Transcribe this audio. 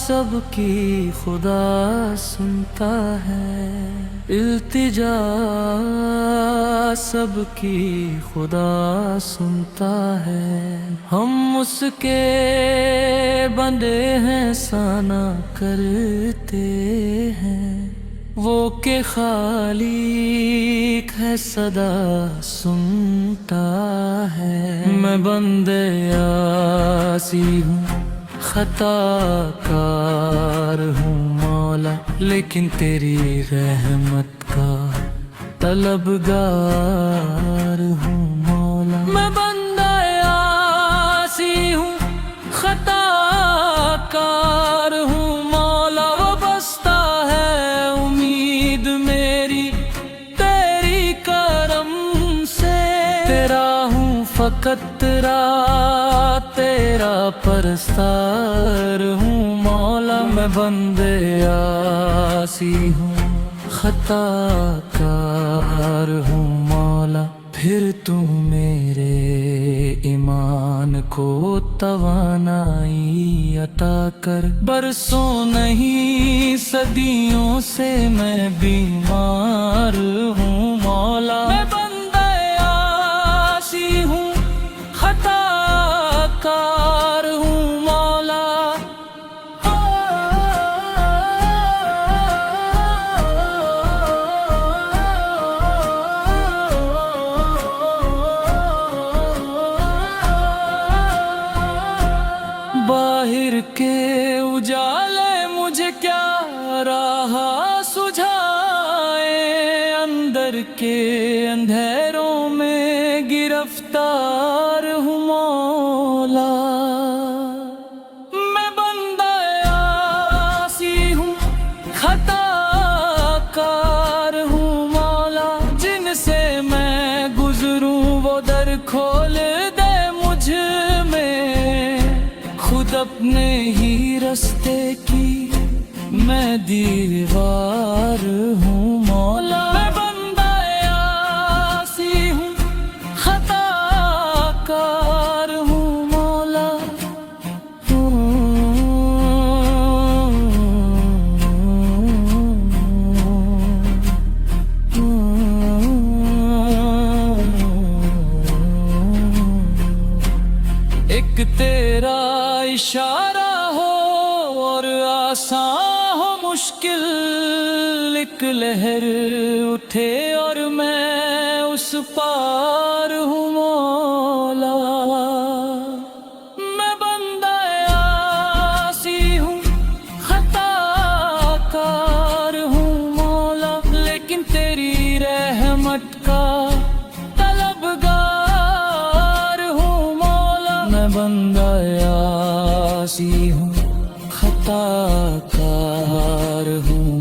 سب کی خدا سنتا ہے، التجا سب کی خدا سنتا ہے، ہم اس کے بندے ہیں سانا کرتے ہیں، وہ کہ خالق ہے صدا سنتا ہے، میں بندے عاصی ہوں خطا کار ہوں مولا، لیکن تیری رحمت کا طلبگار ہوں مولا، میں بندہ عاصی ہوں خطا کار ہوں مولا، وابستہ ہے امید میری تیری کرم سے، تیرا ہوں فقط تیرا پرستار ہوں مولا، میں بندے عاصی ہوں خطا کار ہوں مولا، پھر تو میرے ایمان کو توانائی عطا کر، برسوں نہیں صدیوں سے میں بیمار ہوں مولا، میں بندہ عاصی ہوں خطا کار ہوں مولا، باہر کے اجالے مجھے کیا راہ سجھائے، اندر کے اندھیروں میں گرفتار ہوں مولا، میں بندہ عاصی ہوں خطا کار ہوں مولا، جن سے میں گزروں وہ در کھول دے مجھ میں، خود اپنے ہی رستے کی میں دیوار ہوں مولا، میں بندہ عاصی ہوں خطا کار ہوں مولا، ایک تیرا اشارہ ہو اور آسان ہو مشکل، ایک لہر اٹھے اور میں اس پار ہوں مولا، میں بندہ عاصی ہوں خطا کار ہوں مولا، لیکن تیری رحمت کا طلبگار ہوں مولا، میں بندہ عاصی ہوں خطا کار ہوں